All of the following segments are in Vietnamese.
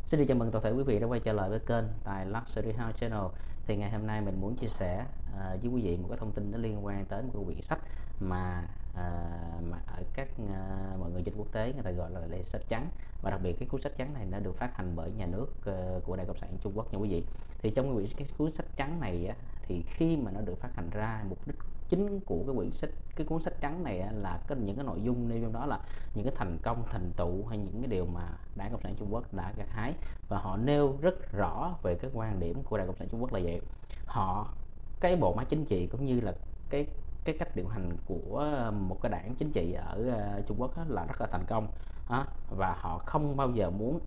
Xin được chào mừng toàn thể quý vị đã quay trở lại với kênh Tài Luxury House Channel. Thì ngày hôm nay mình muốn chia sẻ với quý vị một cái thông tin nó liên quan tới một cái quyển sách mà ở các mọi người trên quốc tế người ta gọi là sách trắng, và đặc biệt cái cuốn sách trắng này nó được phát hành bởi nhà nước của Đảng Cộng sản Trung Quốc nha quý vị. Thì trong cái cuốn sách trắng này á, thì khi mà nó được phát hành ra, mục đích chính của cái cuốn sách trắng này là những cái nội dung nêu trong đó là những cái thành công, thành tựu hay những cái điều mà Đảng Cộng sản Trung Quốc đã gặt hái, và họ nêu rất rõ về cái quan điểm của Đảng Cộng sản Trung Quốc là vậy. Cái bộ máy chính trị cũng như là cái cách điều hành của một cái đảng chính trị ở Trung Quốc là rất là thành công, và họ không bao giờ muốn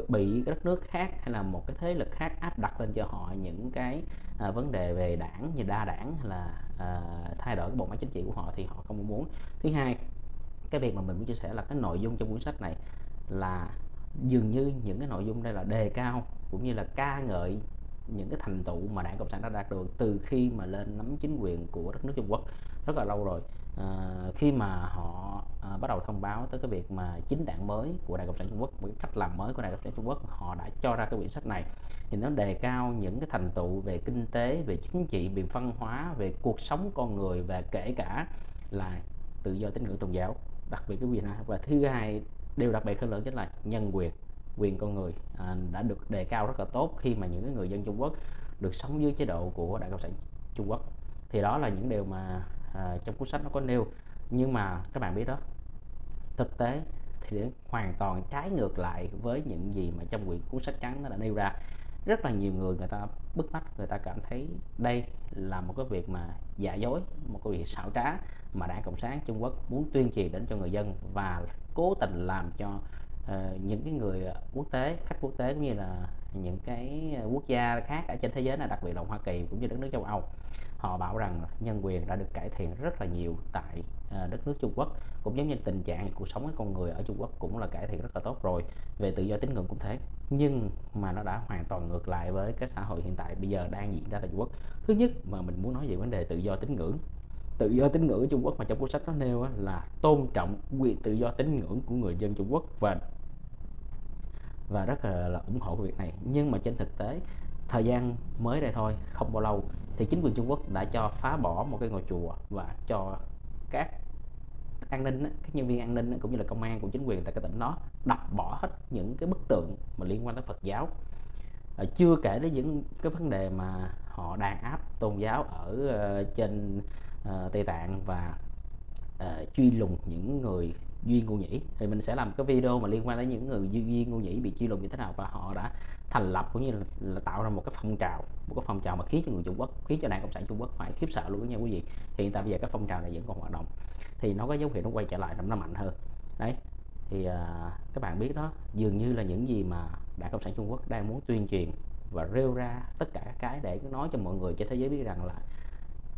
bị cái đất nước khác hay là một cái thế lực khác áp đặt lên cho họ những cái vấn đề về đảng như đa đảng hay là thay đổi cái bộ máy chính trị của họ, thì họ không muốn. Thứ hai, cái việc mà mình muốn chia sẻ là cái nội dung trong cuốn sách này là dường như những cái nội dung đây là đề cao cũng như là ca ngợi những cái thành tựu mà Đảng Cộng sản đã đạt được từ khi mà lên nắm chính quyền của đất nước Trung Quốc rất là lâu rồi. Khi mà họ bắt đầu thông báo tới cái việc mà chính đảng mới của Đảng Cộng sản Trung Quốc, một cái cách làm mới của Đảng Cộng sản Trung Quốc, họ đã cho ra cái quyển sách này. Thì nó đề cao những cái thành tựu về kinh tế, về chính trị, về văn hóa, về cuộc sống con người, và kể cả là tự do tín ngưỡng tôn giáo, đặc biệt cái quyền này. Và thứ hai, điều đặc biệt hơn lớn chính là nhân quyền con người đã được đề cao rất là tốt khi mà những người dân Trung Quốc được sống dưới chế độ của Đảng Cộng sản Trung Quốc. Thì đó là những điều mà trong cuốn sách nó có nêu, nhưng mà các bạn biết đó, thực tế thì hoàn toàn trái ngược lại với những gì mà trong cuốn sách trắng nó đã nêu ra. Rất là nhiều người ta bức bách, người ta cảm thấy đây là một cái việc mà giả dối, một cái việc xảo trá mà Đảng Cộng sản Trung Quốc muốn tuyên truyền đến cho người dân, và cố tình làm cho những cái người quốc tế, khách quốc tế cũng như là những cái quốc gia khác ở trên thế giới này, đặc biệt là Hoa Kỳ cũng như đất nước châu Âu, họ bảo rằng nhân quyền đã được cải thiện rất là nhiều tại đất nước Trung Quốc, cũng giống như tình trạng cuộc sống của con người ở Trung Quốc cũng là cải thiện rất là tốt rồi. Về tự do tín ngưỡng cũng thế, nhưng mà nó đã hoàn toàn ngược lại với cái xã hội hiện tại bây giờ đang diễn ra tại Trung Quốc. Thứ nhất mà mình muốn nói về vấn đề tự do tín ngưỡng. Tự do tín ngưỡng ở Trung Quốc mà trong cuốn sách nó nêu là tôn trọng quyền tự do tín ngưỡng của người dân Trung Quốc, và rất là ủng hộ cái việc này. Nhưng mà trên thực tế, thời gian mới đây thôi, không bao lâu, thì chính quyền Trung Quốc đã cho phá bỏ một cái ngôi chùa, và cho các an ninh, các nhân viên an ninh cũng như là công an của chính quyền tại cái tỉnh đó đập bỏ hết những cái bức tượng mà liên quan tới Phật giáo. Chưa kể đến những cái vấn đề mà họ đàn áp tôn giáo ở trên Tây Tạng, và truy lùng những người Duy Ngô Nhĩ. Thì mình sẽ làm cái video mà liên quan đến những người Duy Ngô Nhĩ bị truy lùng như thế nào, và họ đã thành lập cũng như là tạo ra một cái phong trào mà khiến cho người Trung Quốc, khiến cho Đảng Cộng sản Trung Quốc phải khiếp sợ luôn đó nha quý vị. Hiện tại bây giờ cái phong trào này vẫn còn hoạt động, thì nó có dấu hiệu nó quay trở lại, nó mạnh hơn đấy. Thì các bạn biết đó, dường như là những gì mà Đảng Cộng sản Trung Quốc đang muốn tuyên truyền và rêu ra tất cả cái để nói cho mọi người trên thế giới biết rằng là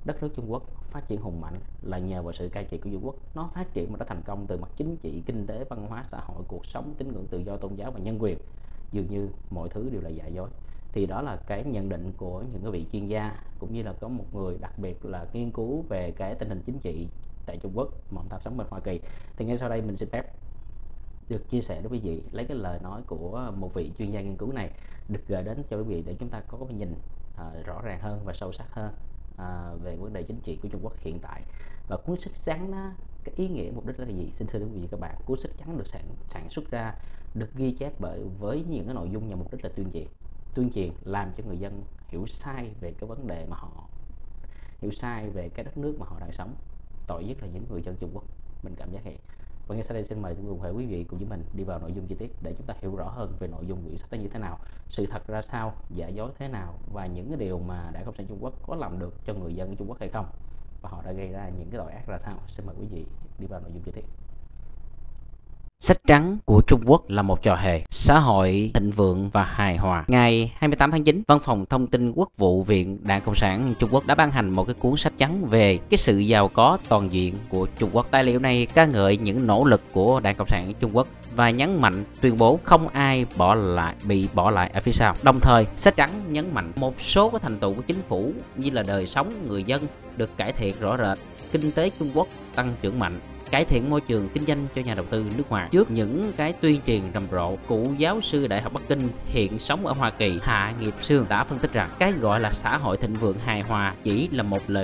đất nước Trung Quốc phát triển hùng mạnh là nhờ vào sự cai trị của Trung Quốc. Nó phát triển mà nó thành công từ mặt chính trị, kinh tế, văn hóa, xã hội, cuộc sống, tín ngưỡng, tự do tôn giáo và nhân quyền. Dường như mọi thứ đều là giả dối. Thì đó là cái nhận định của những cái vị chuyên gia, cũng như là có một người đặc biệt là nghiên cứu về cái tình hình chính trị tại Trung Quốc mà ông ta sống bên Hoa Kỳ. Thì ngay sau đây mình xin phép được chia sẻ với quý vị, lấy cái lời nói của một vị chuyên gia nghiên cứu này được gửi đến cho quý vị để chúng ta có cái nhìn rõ ràng hơn và sâu sắc hơn về vấn đề chính trị của Trung Quốc hiện tại. Và cuốn sách trắng đó, cái ý nghĩa mục đích là gì? Xin thưa quý vị các bạn, cuốn sách trắng được sản xuất ra, được ghi chép với những cái nội dung nhằm mục đích là tuyên truyền làm cho người dân hiểu sai về cái vấn đề mà họ hiểu sai về cái đất nước mà họ đang sống, tội nhất là những người dân Trung Quốc, mình cảm giác vậy. Và ngay sau đây xin mời cùng quý vị cùng với mình đi vào nội dung chi tiết để chúng ta hiểu rõ hơn về nội dung quyển sách như thế nào, sự thật ra sao, giả dối thế nào, và những cái điều mà Đảng Cộng sản Trung Quốc có làm được cho người dân Trung Quốc hay không, và họ đã gây ra những cái tội ác ra sao. Xin mời quý vị đi vào nội dung chi tiết. Sách trắng của Trung Quốc là một trò hề, xã hội thịnh vượng và hài hòa. Ngày 28 tháng 9, Văn phòng Thông tin Quốc vụ Viện Đảng Cộng sản Trung Quốc đã ban hành một cái cuốn sách trắng về cái sự giàu có toàn diện của Trung Quốc. Tài liệu này ca ngợi những nỗ lực của Đảng Cộng sản Trung Quốc và nhấn mạnh tuyên bố không ai bị bỏ lại ở phía sau. Đồng thời, sách trắng nhấn mạnh một số cái thành tựu của chính phủ như là đời sống người dân được cải thiện rõ rệt, kinh tế Trung Quốc tăng trưởng mạnh, cải thiện môi trường kinh doanh cho nhà đầu tư nước ngoài. Trước những cái tuyên truyền rầm rộ, cựu giáo sư Đại học Bắc Kinh hiện sống ở Hoa Kỳ Hạ Nghiệp Sương đã phân tích rằng cái gọi là xã hội thịnh vượng hài hòa chỉ là một lời